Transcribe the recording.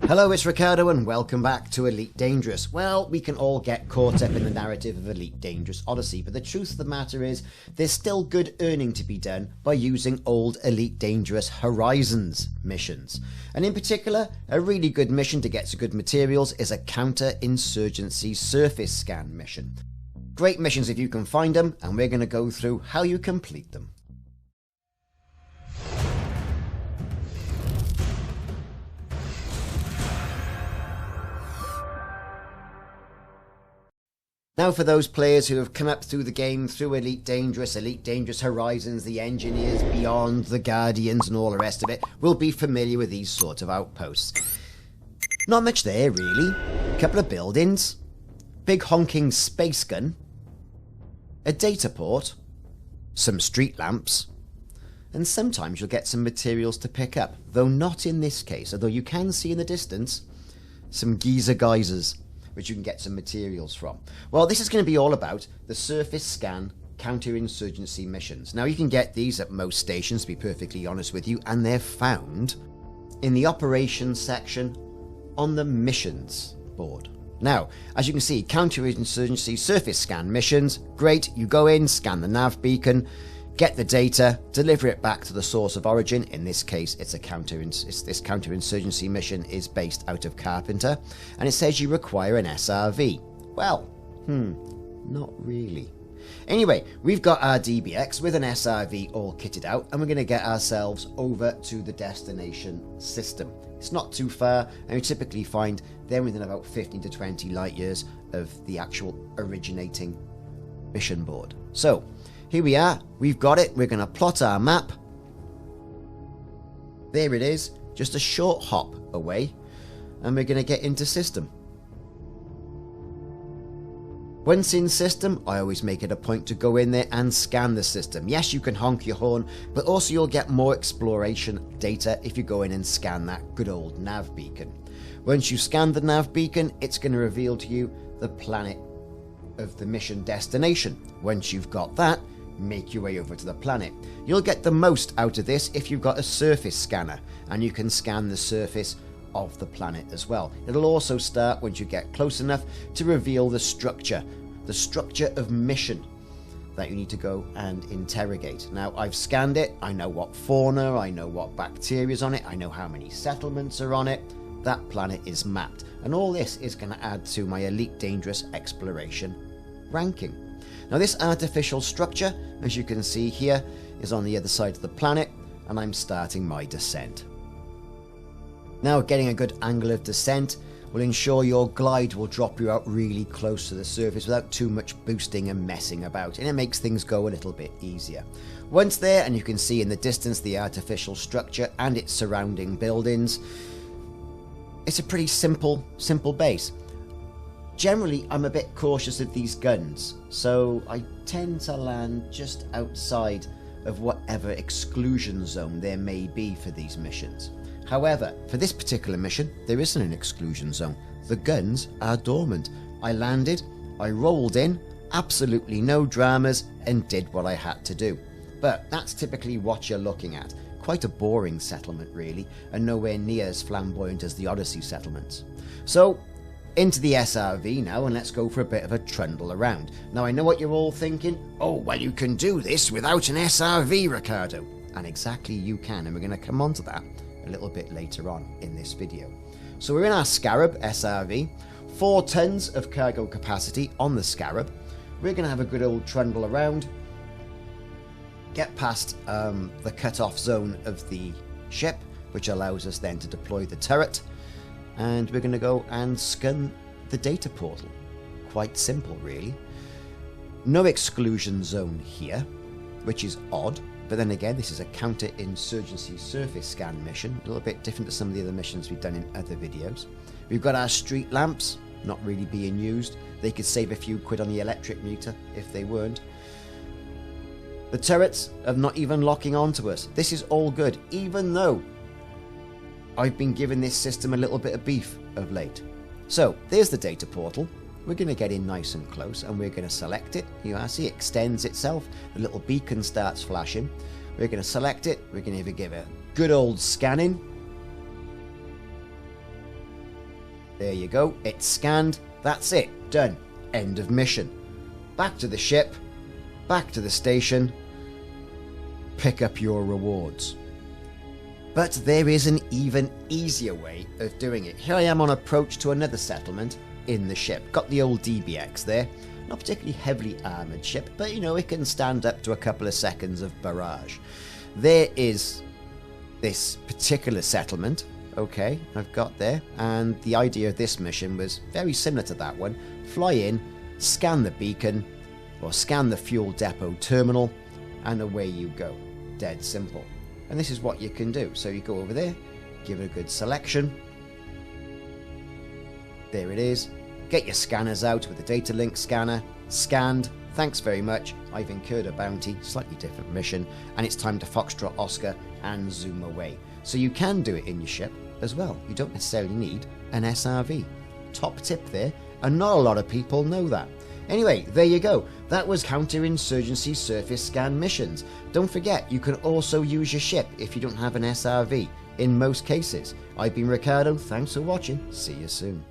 Hello, it's Ricardo and welcome back to Elite Dangerous. Well, we can all get caught up in the narrative of Elite Dangerous Odyssey, but the truth of the matter is there's still good earning to be done by using old Elite Dangerous Horizons missions. And in particular, a really good mission to get some good materials is a counter-insurgency surface scan mission. Great missions if you can find them, and we're going to go through how you complete them. Now for those players who have come up through the game through Elite Dangerous Horizons, the Engineers, Beyond, the Guardians and all the rest of it, will be familiar with these sort of outposts. Not much there really, a couple of buildings, big honking space gun, a data port, some street lamps, and sometimes you'll get some materials to pick up, though not in this case, although you can see in the distance some geysers, which you can get some materials from. Well, this is going to be all about the surface scan counter-insurgency missions. Now, you can get these at most stations, to be perfectly honest with you, and they're found in the operations section on the missions board. Now, as you can see, counter-insurgency surface scan missions, great, you go in, scan the nav beacon, get the data, deliver it back to the source of origin. In this case, this counter-insurgency mission is based out of Carpenter, and it says you require an SRV. Well, not really. Anyway, we've got our DBX with an SRV all kitted out, and we're going to get ourselves over to the destination system. It's not too far, and we typically find them within about 15 to 20 light years of the actual originating mission board. So, here we are, we've got it, we're going to plot our map. There it is, just a short hop away, and we're going to get into system. Once in system, I always make it a point to go in there and scan the system. Yes, you can honk your horn, but also you'll get more exploration data if you go in and scan that good old nav beacon. Once you scan the nav beacon, it's going to reveal to you the planet of the mission destination. Once you've got that, make your way over to the planet. You'll get the most out of this if you've got a surface scanner, and you can scan the surface of the planet as well. It'll also start, once you get close enough, to reveal the structure of mission that you need to go and interrogate. Now, I've scanned it, I know what fauna, I know what bacteria's on it, I know how many settlements are on it. That planet is mapped, and all this is going to add to my Elite Dangerous exploration ranking. Now, this artificial structure, as you can see here, is on the other side of the planet, and I'm starting my descent. Now, getting a good angle of descent will ensure your glide will drop you out really close to the surface without too much boosting and messing about, and it makes things go a little bit easier. Once there, and you can see in the distance the artificial structure and its surrounding buildings, it's a pretty simple base. Generally, I'm a bit cautious of these guns, so I tend to land just outside of whatever exclusion zone there may be for these missions. However, for this particular mission, there isn't an exclusion zone. The guns are dormant. I landed, I rolled in, absolutely no dramas, and did what I had to do. But that's typically what you're looking at. Quite a boring settlement, really, and nowhere near as flamboyant as the Odyssey settlements. So, into the SRV now, and let's go for a bit of a trundle around. Now, I know what you're all thinking. Oh, well, you can do this without an SRV, Ricardo. And exactly you can, and we're going to come on to that a little bit later on in this video. So we're in our Scarab SRV, 4 tons of cargo capacity on the Scarab. We're going to have a good old trundle around, get past the cut-off zone of the ship, which allows us then to deploy the turret, and we're going to go and scan the data portal. Quite simple, really. No exclusion zone here, which is odd, but then again, this is a counter-insurgency surface scan mission, a little bit different to some of the other missions we've done in other videos. We've got our street lamps, not really being used. They could save a few quid on the electric meter if they weren't. The turrets are not even locking onto us. This is all good, even though I've been giving this system a little bit of beef of late. So, there's the data portal. We're going to get in nice and close, and we're going to select it. You see it extends itself. The little beacon starts flashing. We're going to select it. We're going to give it a good old scanning. There you go, it's scanned. That's it, done. End of mission. Back to the ship, back to the station, pick up your rewards. But there is an even easier way of doing it. Here I am on approach to another settlement in the ship. Got the old DBX there. Not particularly heavily armoured ship, but you know, it can stand up to a couple of seconds of barrage. There is this particular settlement, okay, I've got there, and the idea of this mission was very similar to that one. Fly in, scan the beacon, or scan the fuel depot terminal, and away you go. Dead simple. And this is what you can do. So you go over there, give it a good selection. There it is. Get your scanners out with the data link scanner. Scanned. Thanks very much. I've incurred a bounty, slightly different mission, and it's time to Foxtrot Oscar and zoom away. So you can do it in your ship as well. You don't necessarily need an SRV. Top tip there, and not a lot of people know that. Anyway, there you go. That was Counter-Insurgency Surface Scan Missions. Don't forget, you can also use your ship if you don't have an SRV, in most cases. I've been Ricardo, thanks for watching, see you soon.